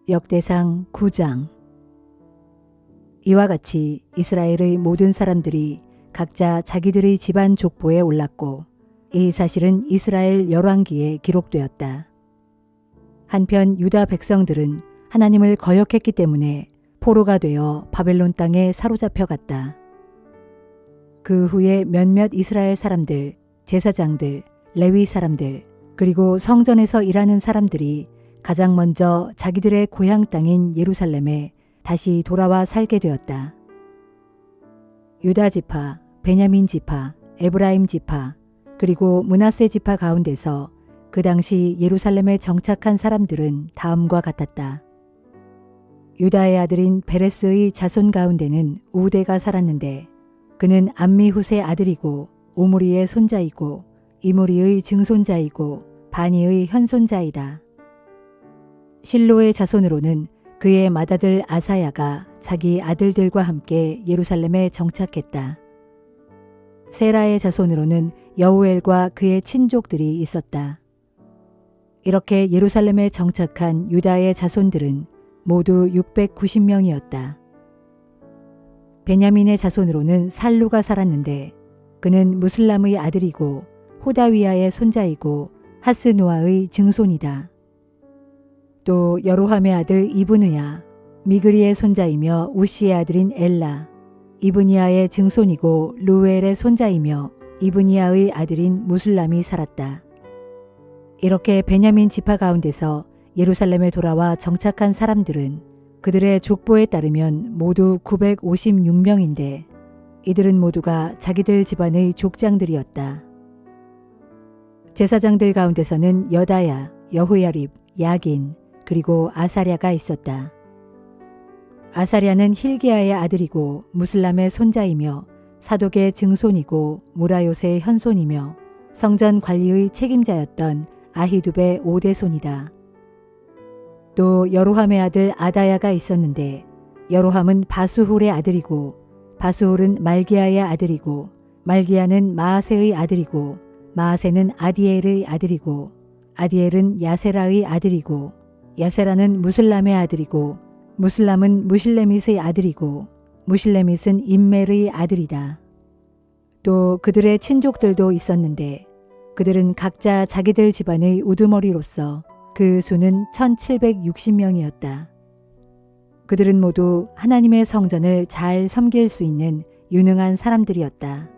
역대상 9장. 이와 같이 이스라엘의 모든 사람들이 각자 자기들의 집안 족보에 올랐고 이 사실은 이스라엘 열왕기에 기록되었다. 한편 유다 백성들은 하나님을 거역했기 때문에 포로가 되어 바벨론 땅에 사로잡혀 갔다. 그 후에 몇몇 이스라엘 사람들, 제사장들, 레위 사람들, 그리고 성전에서 일하는 사람들이 가장 먼저 자기들의 고향 땅인 예루살렘에 다시 돌아와 살게 되었다. 유다 지파, 베냐민 지파, 에브라임 지파, 그리고 므낫세 지파 가운데서 그 당시 예루살렘에 정착한 사람들은 다음과 같았다. 유다의 아들인 베레스의 자손 가운데는 우대가 살았는데 그는 암미훗의 아들이고 오므리의 손자이고 이므리의 증손자이고 바니의 현손자이다. 실로의 자손으로는 그의 맏아들 아사야가 자기 아들들과 함께 예루살렘에 정착했다. 세라의 자손으로는 여우엘과 그의 친족들이 있었다. 이렇게 예루살렘에 정착한 유다의 자손들은 모두 690명이었다. 베냐민의 자손으로는 살루가 살았는데 그는 무슬람의 아들이고 호다위야의 손자이고 하스누아의 증손이다. 또 여로함의 아들 이브느야, 미그리의 손자이며 우시의 아들인 엘라, 이브니아의 증손이고 루엘의 손자이며 이브니아의 아들인 무슬람이 살았다. 이렇게 베냐민 지파 가운데서 예루살렘에 돌아와 정착한 사람들은 그들의 족보에 따르면 모두 956명인데 이들은 모두가 자기들 집안의 족장들이었다. 제사장들 가운데서는 여다야, 여호야립, 야긴, 그리고 아사랴가 있었다. 아사랴는 힐기야의 아들이고 무슬람의 손자이며 사독의 증손이고 무라요세의 현손이며 성전 관리의 책임자였던 아히두베의 5대손이다. 또 여로함의 아들 아다야가 있었는데 여로함은 바수훌의 아들이고 바수훌은 말기야의 아들이고 말기야는 마아세의 아들이고 마아세는 아디엘의 아들이고 아디엘은 야세라의 아들이고 야세라는 무슬람의 아들이고 무슬람은 무실레밋의 아들이고 무실레밋은 임멜의 아들이다. 또 그들의 친족들도 있었는데 그들은 각자 자기들 집안의 우두머리로서 그 수는 1760명이었다. 그들은 모두 하나님의 성전을 잘 섬길 수 있는 유능한 사람들이었다.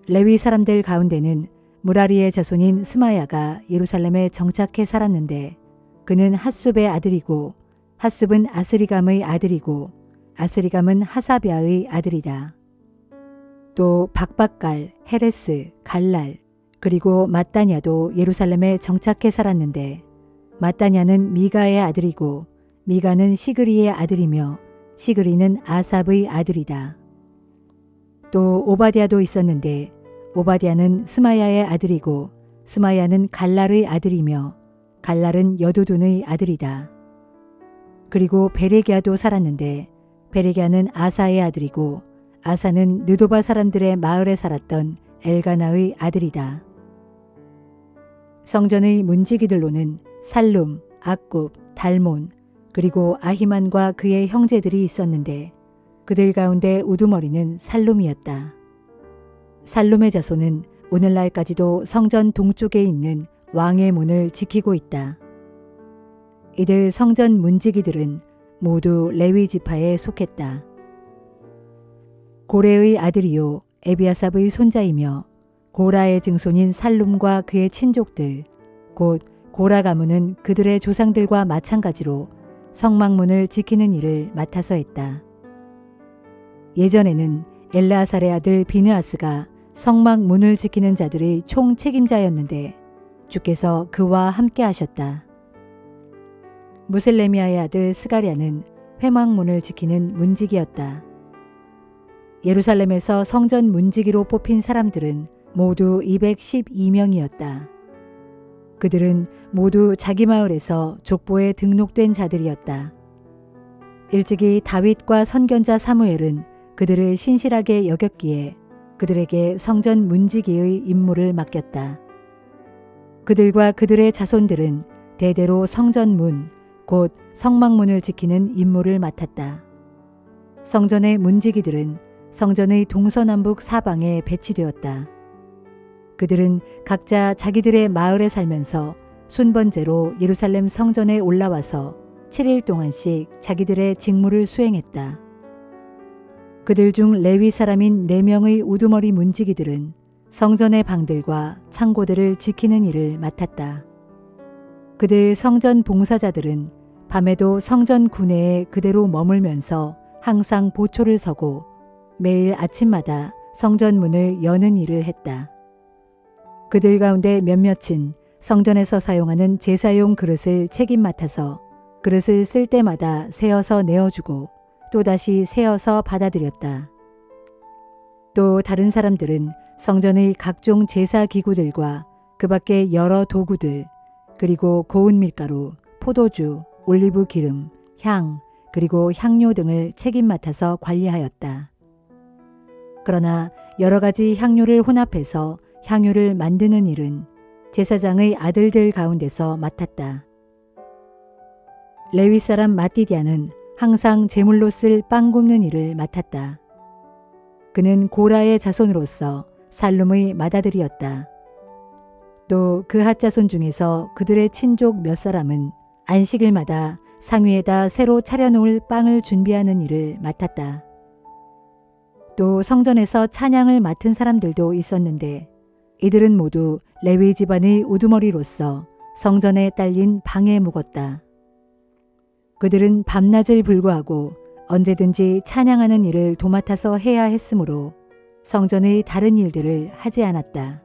레위 사람들 가운데는 무라리의 자손인 스마야가 예루살렘에 정착해 살았는데 그는 핫숲의 아들이고 핫숲은 아스리감의 아들이고 아스리감은 하사비아의 아들이다. 또 박박갈, 헤레스, 갈랄, 그리고 맏다냐도 예루살렘에 정착해 살았는데 맏다냐는 미가의 아들이고 미가는 시그리의 아들이며 시그리는 아삽의 아들이다. 또 오바댜도 있었는데 오바댜는 스마야의 아들이고 스마야는 갈랄의 아들이며 갈랄은 여두둔의 아들이다. 그리고 베레기야도 살았는데 베레기야는 아사의 아들이고 아사는 느도바 사람들의 마을에 살았던 엘가나의 아들이다. 성전의 문지기들로는 살룸, 악굽, 달몬, 그리고 아히만과 그의 형제들이 있었는데 그들 가운데 우두머리는 살룸이었다. 살룸의 자손은 오늘날까지도 성전 동쪽에 있는 왕의 문을 지키고 있다. 이들 성전 문지기들은 모두 레위 지파에 속했다. 고레의 아들이요 에비아삽의 손자이며 고라의 증손인 살룸과 그의 친족들 곧 고라 가문은 그들의 조상들과 마찬가지로 성막문을 지키는 일을 맡아서 했다. 예전에는 엘르아살의 아들 비느아스가 성막문을 지키는 자들의 총 책임자였는데 주께서 그와 함께 하셨다. 무셀레미아의 아들 스가랴는 회막문을 지키는 문지기였다. 예루살렘에서 성전 문지기로 뽑힌 사람들은 모두 212명이었다. 그들은 모두 자기 마을에서 족보에 등록된 자들이었다. 일찍이 다윗과 선견자 사무엘은 그들을 신실하게 여겼기에 그들에게 성전 문지기의 임무를 맡겼다. 그들과 그들의 자손들은 대대로 성전 문, 곧 성막문을 지키는 임무를 맡았다. 성전의 문지기들은 성전의 동서남북 사방에 배치되었다. 그들은 각자 자기들의 마을에 살면서 순번제로 예루살렘 성전에 올라와서 7일 동안씩 자기들의 직무를 수행했다. 그들 중 레위 사람인 4명의 우두머리 문지기들은 성전의 방들과 창고들을 지키는 일을 맡았다. 그들 성전 봉사자들은 밤에도 성전 구내에 그대로 머물면서 항상 보초를 서고 매일 아침마다 성전 문을 여는 일을 했다. 그들 가운데 몇몇은 성전에서 사용하는 제사용 그릇을 책임 맡아서 그릇을 쓸 때마다 세어서 내어주고 또다시 세어서 받아들였다. 또 다른 사람들은 성전의 각종 제사 기구들과 그 밖의 여러 도구들, 그리고 고운 밀가루, 포도주, 올리브 기름, 향, 그리고 향료 등을 책임 맡아서 관리하였다. 그러나 여러 가지 향료를 혼합해서 향유를 만드는 일은 제사장의 아들들 가운데서 맡았다. 레위 사람 마띠디아는 항상 제물로 쓸 빵 굽는 일을 맡았다. 그는 고라의 자손으로서 살룸의 맏아들이었다. 또 그 핫자손 중에서 그들의 친족 몇 사람은 안식일마다 상위에다 새로 차려놓을 빵을 준비하는 일을 맡았다. 또 성전에서 찬양을 맡은 사람들도 있었는데 이들은 모두 레위 집안의 우두머리로서 성전에 딸린 방에 묵었다. 그들은 밤낮을 불구하고 언제든지 찬양하는 일을 도맡아서 해야 했으므로 성전의 다른 일들을 하지 않았다.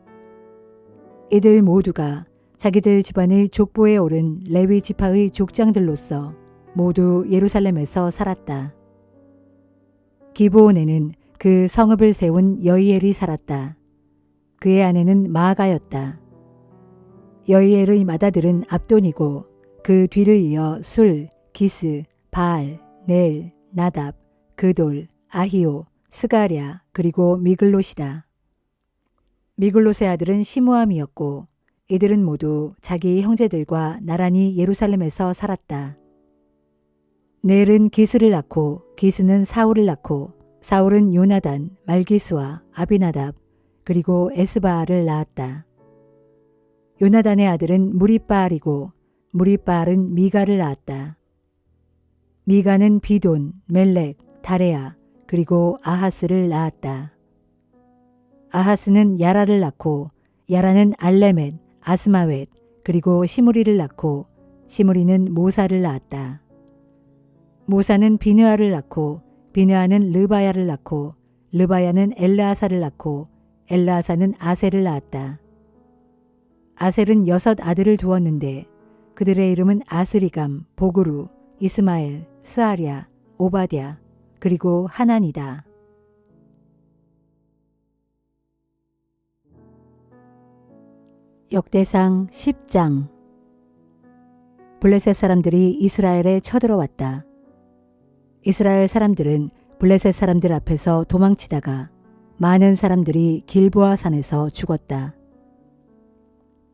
이들 모두가 자기들 집안의 족보에 오른 레위 지파의 족장들로서 모두 예루살렘에서 살았다. 기브온에는 그 성읍을 세운 여이엘이 살았다. 그의 아내는 마아가였다. 여이엘의 맏아들은 압돈이고 그 뒤를 이어 술, 기스, 바알, 넬, 나답, 그돌, 아히오, 스가랴, 그리고 미글롯이다. 미글롯의 아들은 시므암이었고 이들은 모두 자기 형제들과 나란히 예루살렘에서 살았다. 넬은 기스를 낳고 기스는 사울을 낳고 사울은 요나단, 말기수와 아비나답, 그리고 에스바알을 낳았다. 요나단의 아들은 무리바알이고 무리바알은 미가를 낳았다. 미가는 비돈, 멜렉, 다레아, 그리고 아하스를 낳았다. 아하스는 야라를 낳고 야라는 알레멧, 아스마웻, 그리고 시므리를 낳고 시므리는 모사를 낳았다. 모사는 비느아를 낳고 비느아는 르바야를 낳고 르바야는 엘르아사를 낳고 엘르아사는 아셀을 낳았다. 아셀은 6 아들을 두었는데 그들의 이름은 아스리감, 보그루, 이스마엘, 스아랴, 오바댜, 그리고 하난이다. 역대상 10장. 블레셋 사람들이 이스라엘에 쳐들어왔다. 이스라엘 사람들은 블레셋 사람들 앞에서 도망치다가 많은 사람들이 길보아 산에서 죽었다.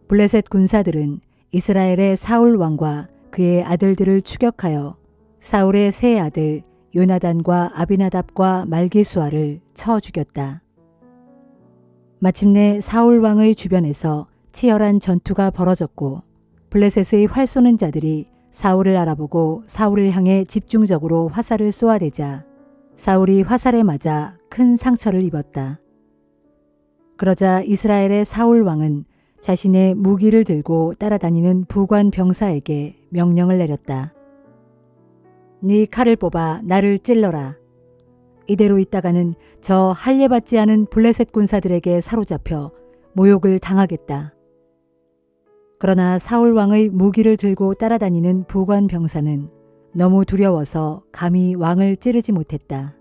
블레셋 군사들은 이스라엘의 사울 왕과 그의 아들들을 추격하여 사울의 세 아들 요나단과 아비나답과 말기수아를 쳐 죽였다. 마침내 사울 왕의 주변에서 치열한 전투가 벌어졌고 블레셋의 활 쏘는 자들이 사울을 알아보고 사울을 향해 집중적으로 화살을 쏘아대자 사울이 화살에 맞아 큰 상처를 입었다. 그러자 이스라엘의 사울 왕은 자신의 무기를 들고 따라다니는 부관 병사에게 명령을 내렸다. 네 칼을 뽑아 나를 찔러라. 이대로 있다가는 저 할례받지 않은 블레셋 군사들에게 사로잡혀 모욕을 당하겠다. 그러나 사울 왕의 무기를 들고 따라다니는 부관 병사는 너무 두려워서 감히 왕을 찌르지 못했다.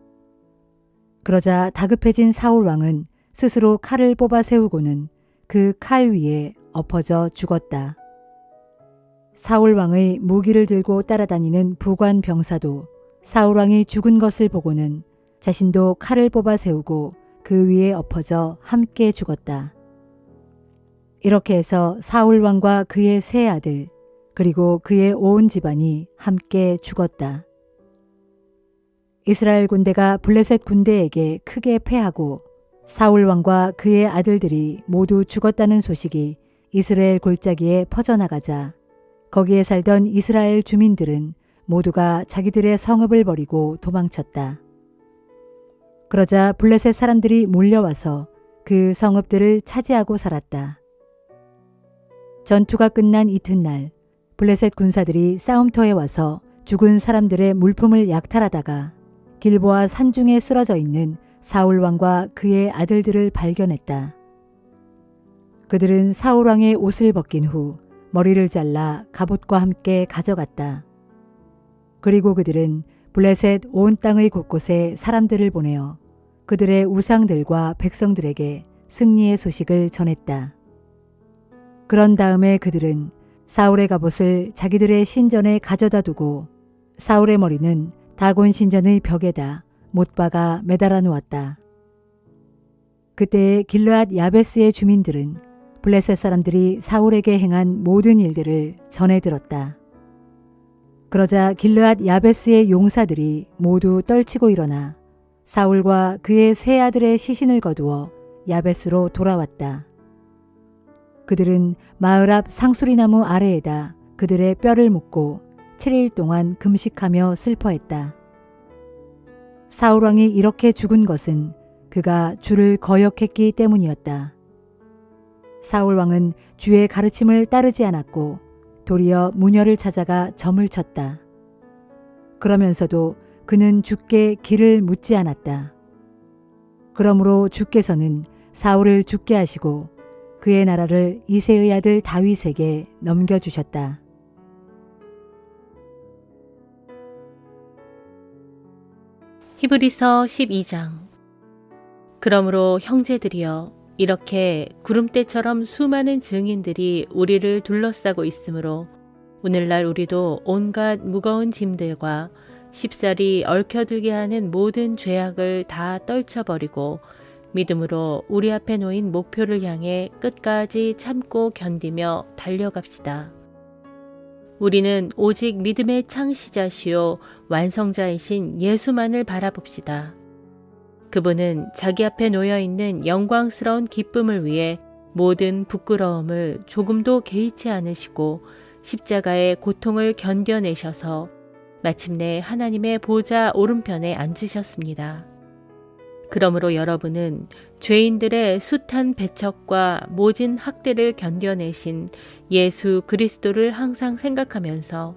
그러자 다급해진 사울 왕은 스스로 칼을 뽑아 세우고는 그 칼 위에 엎어져 죽었다. 사울 왕의 무기를 들고 따라다니는 부관 병사도 사울 왕이 죽은 것을 보고는 자신도 칼을 뽑아 세우고 그 위에 엎어져 함께 죽었다. 이렇게 해서 사울 왕과 그의 세 아들 그리고 그의 온 집안이 함께 죽었다. 이스라엘 군대가 블레셋 군대에게 크게 패하고 사울 왕과 그의 아들들이 모두 죽었다는 소식이 이스라엘 골짜기에 퍼져나가자 거기에 살던 이스라엘 주민들은 모두가 자기들의 성읍을 버리고 도망쳤다. 그러자 블레셋 사람들이 몰려와서 그 성읍들을 차지하고 살았다. 전투가 끝난 이튿날 블레셋 군사들이 싸움터에 와서 죽은 사람들의 물품을 약탈하다가 길보아 산중에 쓰러져 있는 사울 왕과 그의 아들들을 발견했다. 그들은 사울 왕의 옷을 벗긴 후 머리를 잘라 갑옷과 함께 가져갔다. 그리고 그들은 블레셋 온 땅의 곳곳에 사람들을 보내어 그들의 우상들과 백성들에게 승리의 소식을 전했다. 그런 다음에 그들은 사울의 갑옷을 자기들의 신전에 가져다 두고 사울의 머리는 다곤 신전의 벽에다 못 박아 매달아 놓았다. 그때 길르앗 야베스의 주민들은 블레셋 사람들이 사울에게 행한 모든 일들을 전해 들었다. 그러자 길르앗 야베스의 용사들이 모두 떨치고 일어나 사울과 그의 세 아들의 시신을 거두어 야베스로 돌아왔다. 그들은 마을 앞 상수리나무 아래에다 그들의 뼈를 묻고 7일 동안 금식하며 슬퍼했다. 사울 왕이 이렇게 죽은 것은 그가 주를 거역했기 때문이었다. 사울 왕은 주의 가르침을 따르지 않았고 도리어 무녀를 찾아가 점을 쳤다. 그러면서도 그는 주께 길을 묻지 않았다. 그러므로 주께서는 사울을 죽게 하시고 그의 나라를 이새의 아들 다윗에게 넘겨주셨다. 히브리서 12장. 그러므로 형제들이여, 이렇게 구름대처럼 수많은 증인들이 우리를 둘러싸고 있으므로 오늘날 우리도 온갖 무거운 짐들과 쉽사리 얽혀들게 하는 모든 죄악을 다 떨쳐버리고 믿음으로 우리 앞에 놓인 목표를 향해 끝까지 참고 견디며 달려갑시다. 우리는 오직 믿음의 창시자시요 완성자이신 예수만을 바라봅시다. 그분은 자기 앞에 놓여있는 영광스러운 기쁨을 위해 모든 부끄러움을 조금도 개의치 않으시고 십자가의 고통을 견뎌내셔서 마침내 하나님의 보좌 오른편에 앉으셨습니다. 그러므로 여러분은 죄인들의 숱한 배척과 모진 학대를 견뎌내신 예수 그리스도를 항상 생각하면서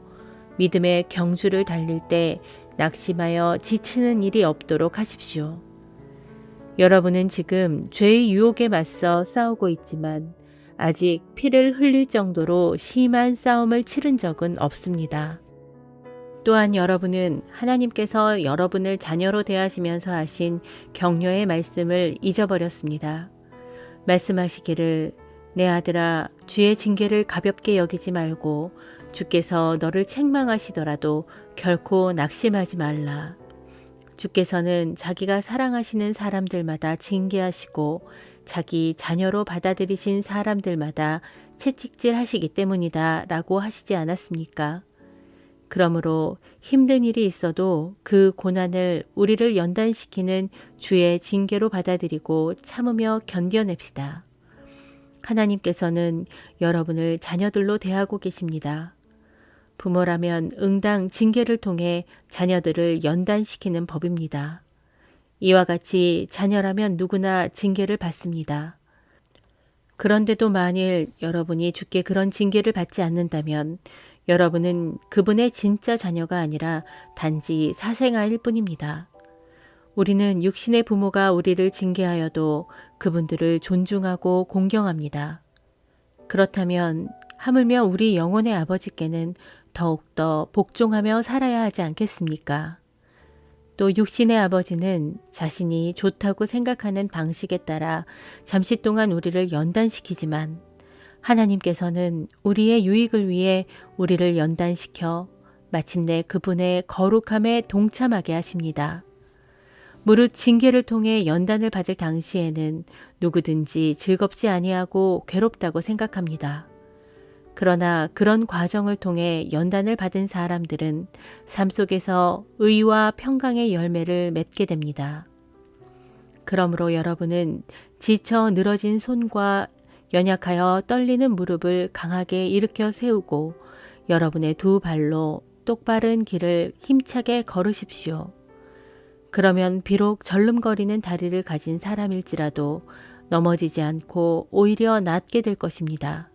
믿음의 경주를 달릴 때 낙심하여 지치는 일이 없도록 하십시오. 여러분은 지금 죄의 유혹에 맞서 싸우고 있지만 아직 피를 흘릴 정도로 심한 싸움을 치른 적은 없습니다. 또한 여러분은 하나님께서 여러분을 자녀로 대하시면서 하신 격려의 말씀을 잊어버렸습니다. 말씀하시기를 내 아들아 주의 징계를 가볍게 여기지 말고 주께서 너를 책망하시더라도 결코 낙심하지 말라. 주께서는 자기가 사랑하시는 사람들마다 징계하시고 자기 자녀로 받아들이신 사람들마다 채찍질 하시기 때문이다 라고 하시지 않았습니까? 그러므로 힘든 일이 있어도 그 고난을 우리를 연단시키는 주의 징계로 받아들이고 참으며 견뎌냅시다. 하나님께서는 여러분을 자녀들로 대하고 계십니다. 부모라면 응당 징계를 통해 자녀들을 연단시키는 법입니다. 이와 같이 자녀라면 누구나 징계를 받습니다. 그런데도 만일 여러분이 주께 그런 징계를 받지 않는다면 여러분은 그분의 진짜 자녀가 아니라 단지 사생아일 뿐입니다. 우리는 육신의 부모가 우리를 징계하여도 그분들을 존중하고 공경합니다. 그렇다면 하물며 우리 영혼의 아버지께는 더욱더 복종하며 살아야 하지 않겠습니까? 또 육신의 아버지는 자신이 좋다고 생각하는 방식에 따라 잠시 동안 우리를 연단시키지만 하나님께서는 우리의 유익을 위해 우리를 연단시켜 마침내 그분의 거룩함에 동참하게 하십니다. 무릇 징계를 통해 연단을 받을 당시에는 누구든지 즐겁지 아니하고 괴롭다고 생각합니다. 그러나 그런 과정을 통해 연단을 받은 사람들은 삶 속에서 의와 평강의 열매를 맺게 됩니다. 그러므로 여러분은 지쳐 늘어진 손과 연약하여 떨리는 무릎을 강하게 일으켜 세우고 여러분의 두 발로 똑바른 길을 힘차게 걸으십시오. 그러면 비록 절름거리는 다리를 가진 사람일지라도 넘어지지 않고 오히려 낫게 될 것입니다.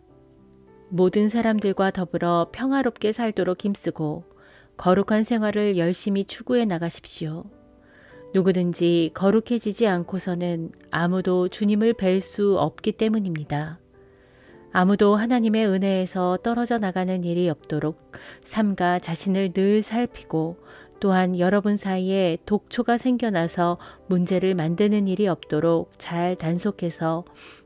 모든 사람들과 더불어 평화롭게 살도록 힘쓰고 거룩한 생활을 열심히 추구해 나가십시오. 누구든지 거룩해지지 않고서는 아무도 주님을 뵐 수 없기 때문입니다. 아무도 하나님의 은혜에서 떨어져 나가는 일이 없도록 삼가 자신을 늘 살피고 또한 여러분 사이에 독초가 생겨나서 문제를 만드는 일이 없도록 잘 단속해서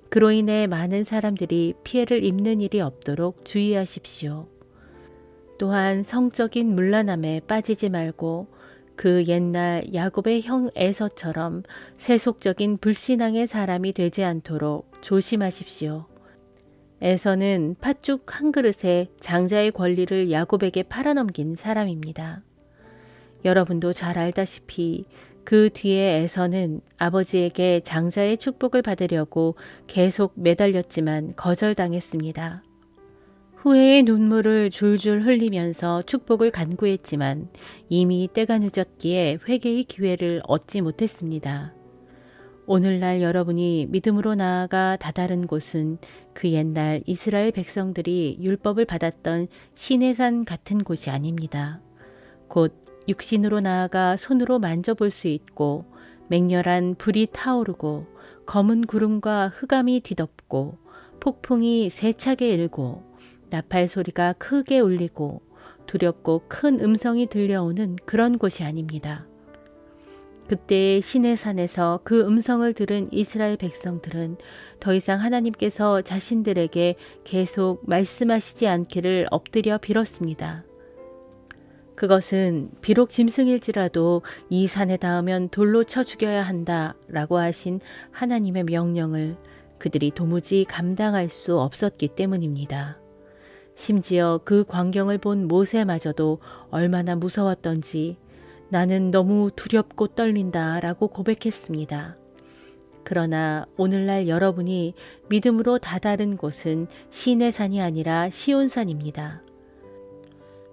그로 인해 많은 사람들이 피해를 입는 일이 없도록 주의하십시오. 또한 성적인 문란함에 빠지지 말고 그 옛날 야곱의 형 에서처럼 세속적인 불신앙의 사람이 되지 않도록 조심하십시오. 에서는 팥죽 한 그릇에 장자의 권리를 야곱에게 팔아넘긴 사람입니다. 여러분도 잘 알다시피 그 뒤에 에서는 아버지에게 장자의 축복을 받으려고 계속 매달렸지만 거절당했습니다. 후회의 눈물을 줄줄 흘리면서 축복을 간구했지만 이미 때가 늦었기에 회개의 기회를 얻지 못했습니다. 오늘날 여러분이 믿음으로 나아가 다다른 곳은 그 옛날 이스라엘 백성들이 율법을 받았던 시내산 같은 곳이 아닙니다. 곧 육신으로 나아가 손으로 만져볼 수 있고 맹렬한 불이 타오르고 검은 구름과 흑암이 뒤덮고 폭풍이 세차게 일고 나팔 소리가 크게 울리고 두렵고 큰 음성이 들려오는 그런 곳이 아닙니다. 그때의 시내산에서 그 음성을 들은 이스라엘 백성들은 더 이상 하나님께서 자신들에게 계속 말씀하시지 않기를 엎드려 빌었습니다. 그것은 비록 짐승일지라도 이 산에 닿으면 돌로 쳐 죽여야 한다 라고 하신 하나님의 명령을 그들이 도무지 감당할 수 없었기 때문입니다. 심지어 그 광경을 본 모세마저도 얼마나 무서웠던지 나는 너무 두렵고 떨린다 라고 고백했습니다. 그러나 오늘날 여러분이 믿음으로 다다른 곳은 시내산이 아니라 시온산입니다.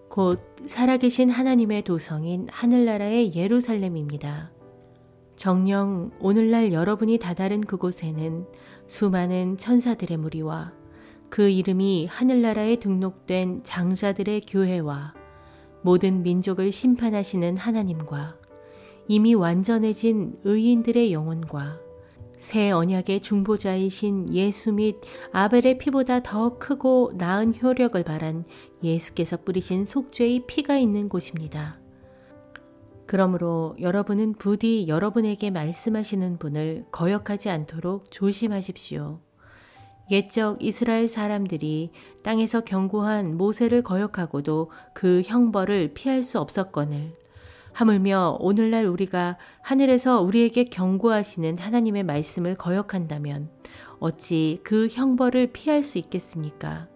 곧 살아계신 하나님의 도성인 하늘나라의 예루살렘입니다. 정녕 오늘날 여러분이 다다른 그곳에는 수많은 천사들의 무리와 그 이름이 하늘나라에 등록된 장자들의 교회와 모든 민족을 심판하시는 하나님과 이미 완전해진 의인들의 영혼과 새 언약의 중보자이신 예수 및 아벨의 피보다 더 크고 나은 효력을 발한 예수께서 뿌리신 속죄의 피가 있는 곳입니다. 그러므로 여러분은 부디 여러분에게 말씀하시는 분을 거역하지 않도록 조심하십시오. 옛적 이스라엘 사람들이 땅에서 경고한 모세를 거역하고도 그 형벌을 피할 수 없었거늘 하물며 오늘날 우리가 하늘에서 우리에게 경고하시는 하나님의 말씀을 거역한다면 어찌 그 형벌을 피할 수 있겠습니까?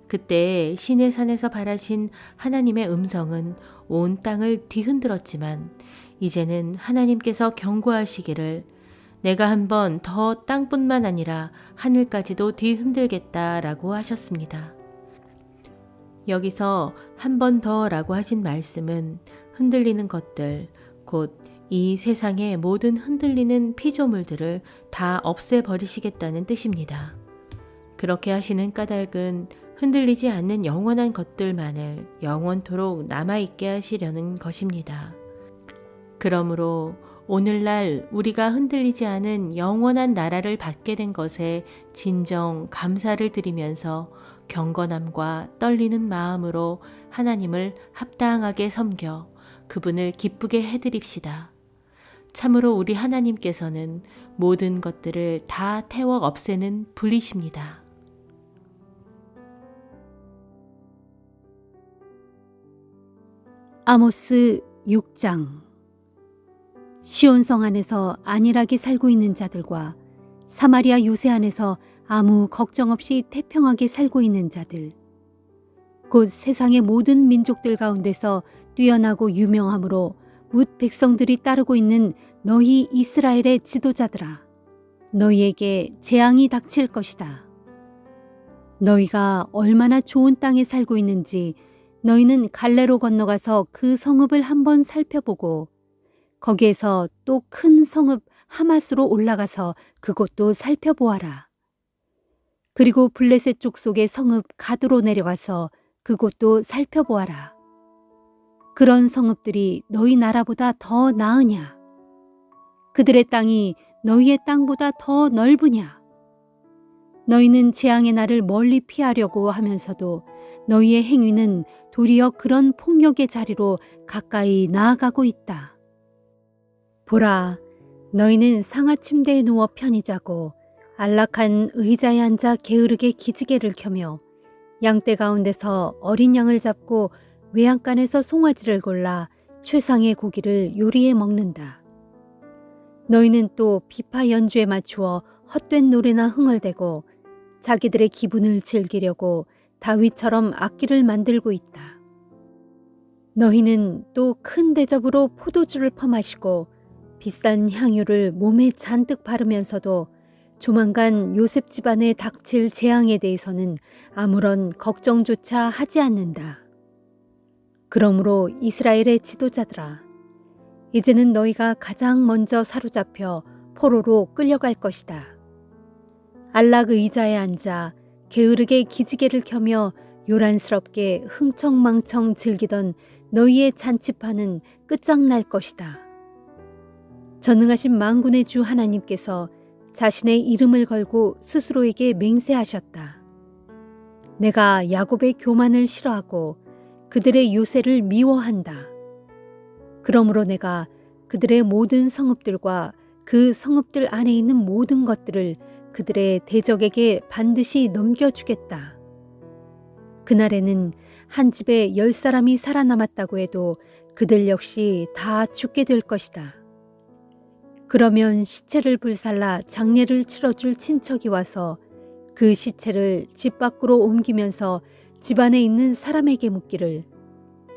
그때 시내산에서 발하신 하나님의 음성은 온 땅을 뒤흔들었지만 이제는 하나님께서 경고하시기를 내가 한 번 더 땅뿐만 아니라 하늘까지도 뒤흔들겠다라고 하셨습니다. 여기서 한 번 더라고 하신 말씀은 흔들리는 것들, 곧 이 세상의 모든 흔들리는 피조물들을 다 없애버리시겠다는 뜻입니다. 그렇게 하시는 까닭은 흔들리지 않는 영원한 것들만을 영원토록 남아있게 하시려는 것입니다. 그러므로 오늘날 우리가 흔들리지 않은 영원한 나라를 받게 된 것에 진정 감사를 드리면서 경건함과 떨리는 마음으로 하나님을 합당하게 섬겨 그분을 기쁘게 해드립시다. 참으로 우리 하나님께서는 모든 것들을 다 태워 없애는 분이십니다. 아모스 6장. 시온성 안에서 안일하게 살고 있는 자들과 사마리아 요새 안에서 아무 걱정 없이 태평하게 살고 있는 자들, 곧 세상의 모든 민족들 가운데서 뛰어나고 유명함으로 뭇 백성들이 따르고 있는 너희 이스라엘의 지도자들아, 너희에게 재앙이 닥칠 것이다. 너희가 얼마나 좋은 땅에 살고 있는지 너희는 갈레로 건너가서 그 성읍을 한번 살펴보고 거기에서 또 큰 성읍 하맛으로 올라가서 그곳도 살펴보아라. 그리고 블레셋 족속의 성읍 가드로 내려가서 그곳도 살펴보아라. 그런 성읍들이 너희 나라보다 더 나으냐? 그들의 땅이 너희의 땅보다 더 넓으냐? 너희는 재앙의 날을 멀리 피하려고 하면서도 너희의 행위는 도리어 그런 폭력의 자리로 가까이 나아가고 있다. 보라, 너희는 상하 침대에 누워 편히 자고 안락한 의자에 앉아 게으르게 기지개를 켜며 양떼 가운데서 어린 양을 잡고 외양간에서 송아지를 골라 최상의 고기를 요리해 먹는다. 너희는 또 비파 연주에 맞추어 헛된 노래나 흥얼대고 자기들의 기분을 즐기려고 다윗처럼 악기를 만들고 있다. 너희는 또 큰 대접으로 포도주를 퍼마시고 비싼 향유를 몸에 잔뜩 바르면서도 조만간 요셉 집안에 닥칠 재앙에 대해서는 아무런 걱정조차 하지 않는다. 그러므로 이스라엘의 지도자들아, 이제는 너희가 가장 먼저 사로잡혀 포로로 끌려갈 것이다. 안락 의자에 앉아 게으르게 기지개를 켜며 요란스럽게 흥청망청 즐기던 너희의 잔치판은 끝장날 것이다. 전능하신 만군의 주 하나님께서 자신의 이름을 걸고 스스로에게 맹세하셨다. 내가 야곱의 교만을 싫어하고 그들의 요새를 미워한다. 그러므로 내가 그들의 모든 성읍들과 그 성읍들 안에 있는 모든 것들을 그들의 대적에게 반드시 넘겨주겠다. 그날에는 한 집에 10사람이 살아남았다고 해도 그들 역시 다 죽게 될 것이다. 그러면 시체를 불살라 장례를 치러줄 친척이 와서 그 시체를 집 밖으로 옮기면서 집 안에 있는 사람에게 묻기를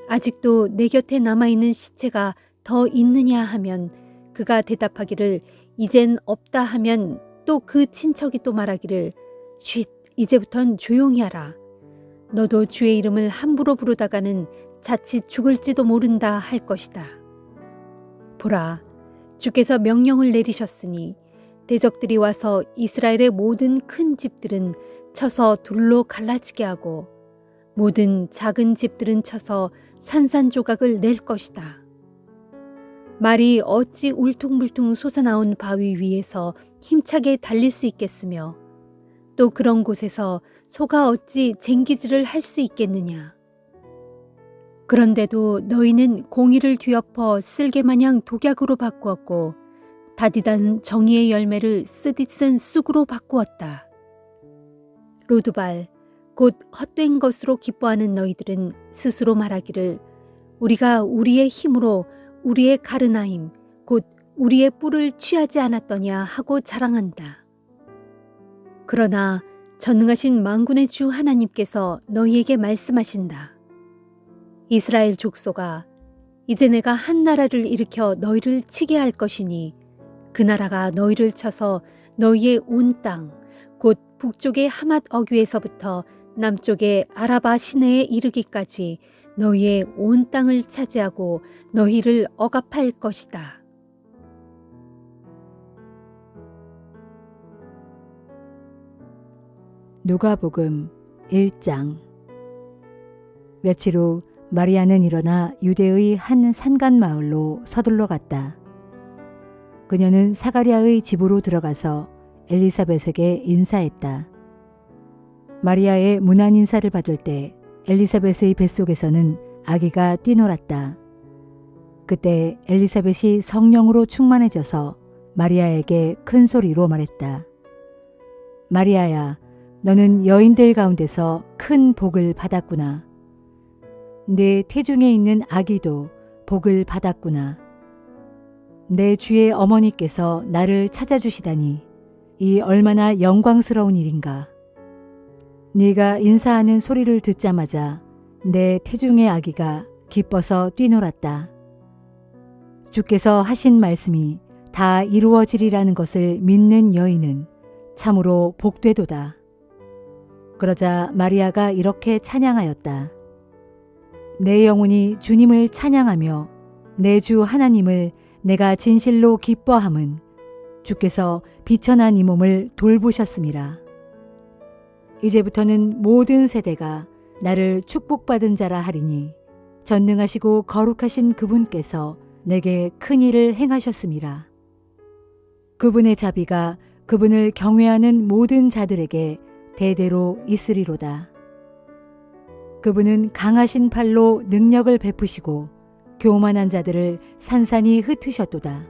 아직도 내 곁에 남아있는 시체가 더 있느냐 하면 그가 대답하기를 이젠 없다 하면 또 그 친척이 또 말하기를 쉿, 이제부턴 조용히 하라. 너도 주의 이름을 함부로 부르다가는 자칫 죽을지도 모른다 할 것이다. 보라, 주께서 명령을 내리셨으니 대적들이 와서 이스라엘의 모든 큰 집들은 쳐서 둘로 갈라지게 하고 모든 작은 집들은 쳐서 산산조각을 낼 것이다. 말이 어찌 울퉁불퉁 솟아나온 바위 위에서 힘차게 달릴 수 있겠으며 또 그런 곳에서 소가 어찌 쟁기질을 할 수 있겠느냐. 그런데도 너희는 공의를 뒤엎어 쓸개마냥 독약으로 바꾸었고 다디단 정의의 열매를 쓰디쓴 쑥으로 바꾸었다. 로드발, 곧 헛된 것으로 기뻐하는 너희들은 스스로 말하기를 우리가 우리의 힘으로 우리의 가르나임, 곧 우리의 뿔을 취하지 않았더냐 하고 자랑한다. 그러나 전능하신 만군의 주 하나님께서 너희에게 말씀하신다. 이스라엘 족속아, 이제 내가 한 나라를 일으켜 너희를 치게 할 것이니 그 나라가 너희를 쳐서 너희의 온 땅, 곧 북쪽의 하맛 어귀에서부터 남쪽의 아라바 시내에 이르기까지 너희의 온 땅을 차지하고 너희를 억압할 것이다. 누가복음 1장. 며칠 후 마리아는 일어나 유대의 한 산간 마을로 서둘러 갔다. 그녀는 사가랴의 집으로 들어가서 엘리사벳에게 인사했다. 마리아의 문안 인사를 받을 때 엘리사벳의 뱃속에서는 아기가 뛰놀았다. 그때 엘리사벳이 성령으로 충만해져서 마리아에게 큰 소리로 말했다. 마리아야, 너는 여인들 가운데서 큰 복을 받았구나. 내 태중에 있는 아기도 복을 받았구나. 내 주의 어머니께서 나를 찾아주시다니 이 얼마나 영광스러운 일인가. 네가 인사하는 소리를 듣자마자 내 태중의 아기가 기뻐서 뛰놀았다. 주께서 하신 말씀이 다 이루어지리라는 것을 믿는 여인은 참으로 복되도다. 그러자 마리아가 이렇게 찬양하였다. 내 영혼이 주님을 찬양하며 내 주 하나님을 내가 진실로 기뻐함은 주께서 비천한 이 몸을 돌보셨음이라. 이제부터는 모든 세대가 나를 축복받은 자라 하리니 전능하시고 거룩하신 그분께서 내게 큰 일을 행하셨음이라. 그분의 자비가 그분을 경외하는 모든 자들에게 대대로 있으리로다. 그분은 강하신 팔로 능력을 베푸시고 교만한 자들을 산산이 흩으셨도다.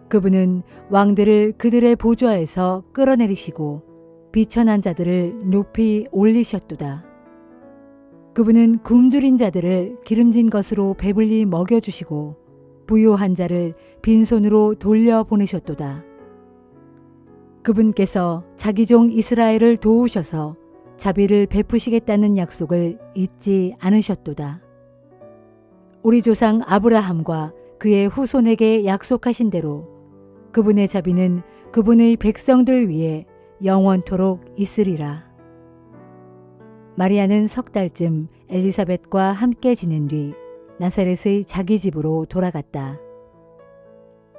그분은 왕들을 그들의 보좌에서 끌어내리시고 비천한 자들을 높이 올리셨도다. 그분은 굶주린 자들을 기름진 것으로 배불리 먹여주시고 부요한 자를 빈손으로 돌려보내셨도다. 그분께서 자기 종 이스라엘을 도우셔서 자비를 베푸시겠다는 약속을 잊지 않으셨도다. 우리 조상 아브라함과 그의 후손에게 약속하신 대로 그분의 자비는 그분의 백성들 위에 영원토록 있으리라. 마리아는 석 달쯤 엘리사벳과 함께 지낸 뒤 나사렛의 자기 집으로 돌아갔다.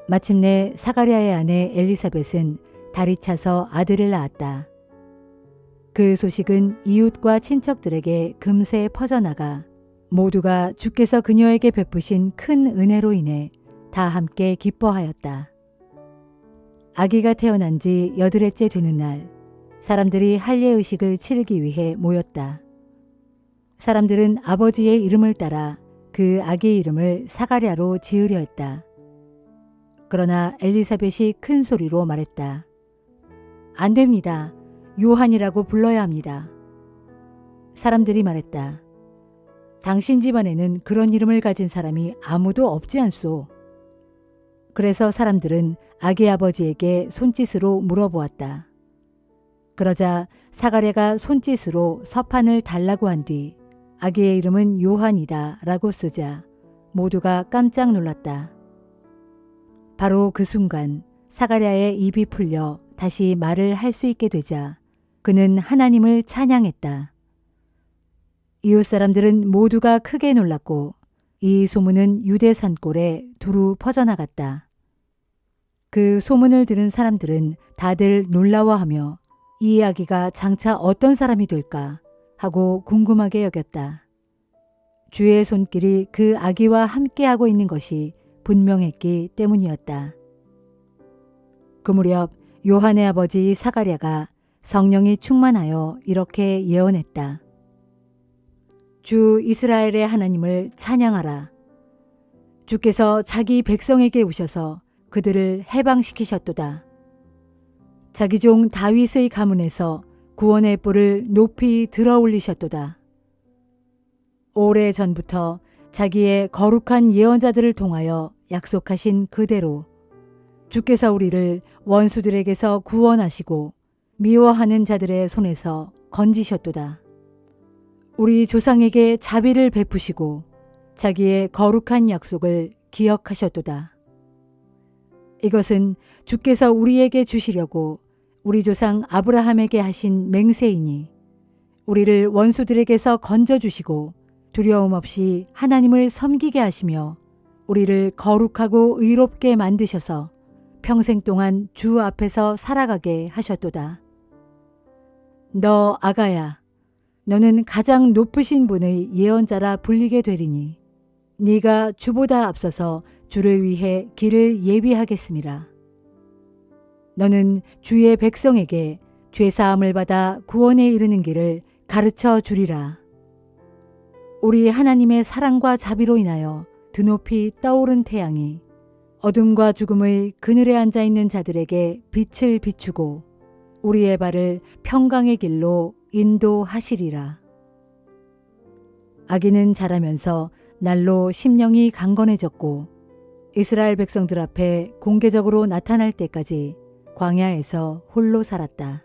마침내 사가랴의 아내 엘리사벳은 달이 차서 아들을 낳았다. 그 소식은 이웃과 친척들에게 금세 퍼져나가 모두가 주께서 그녀에게 베푸신 큰 은혜로 인해 다 함께 기뻐하였다. 아기가 태어난 지 8회째 되는 날, 사람들이 할례의식을 치르기 위해 모였다. 사람들은 아버지의 이름을 따라 그 아기의 이름을 사가랴로 지으려 했다. 그러나 엘리사벳이 큰 소리로 말했다. 안 됩니다. 요한이라고 불러야 합니다. 사람들이 말했다. 당신 집안에는 그런 이름을 가진 사람이 아무도 없지 않소. 그래서 사람들은 아기 아버지에게 손짓으로 물어보았다. 그러자 사가랴가 손짓으로 서판을 달라고 한 뒤 아기의 이름은 요한이다 라고 쓰자 모두가 깜짝 놀랐다. 바로 그 순간 사가랴의 입이 풀려 다시 말을 할 수 있게 되자 그는 하나님을 찬양했다. 이웃 사람들은 모두가 크게 놀랐고 이 소문은 유대 산골에 두루 퍼져나갔다. 그 소문을 들은 사람들은 다들 놀라워하며 이 아기가 장차 어떤 사람이 될까 하고 궁금하게 여겼다. 주의 손길이 그 아기와 함께하고 있는 것이 분명했기 때문이었다. 그 무렵 요한의 아버지 사가랴가 성령이 충만하여 이렇게 예언했다. 주 이스라엘의 하나님을 찬양하라. 주께서 자기 백성에게 오셔서 그들을 해방시키셨도다. 자기 종 다윗의 가문에서 구원의 뿔을 높이 들어 올리셨도다. 오래 전부터 자기의 거룩한 예언자들을 통하여 약속하신 그대로 주께서 우리를 원수들에게서 구원하시고 미워하는 자들의 손에서 건지셨도다. 우리 조상에게 자비를 베푸시고 자기의 거룩한 약속을 기억하셨도다. 이것은 주께서 우리에게 주시려고 우리 조상 아브라함에게 하신 맹세이니 우리를 원수들에게서 건져주시고 두려움 없이 하나님을 섬기게 하시며 우리를 거룩하고 의롭게 만드셔서 평생 동안 주 앞에서 살아가게 하셨도다. 너 아가야, 너는 가장 높으신 분의 예언자라 불리게 되리니 네가 주보다 앞서서 주를 위해 길을 예비하겠음이라. 너는 주의 백성에게 죄사함을 받아 구원에 이르는 길을 가르쳐 주리라. 우리 하나님의 사랑과 자비로 인하여 드높이 떠오른 태양이 어둠과 죽음의 그늘에 앉아 있는 자들에게 빛을 비추고 우리의 발을 평강의 길로 인도하시리라. 아기는 자라면서 날로 심령이 강건해졌고 이스라엘 백성들 앞에 공개적으로 나타날 때까지 광야에서 홀로 살았다.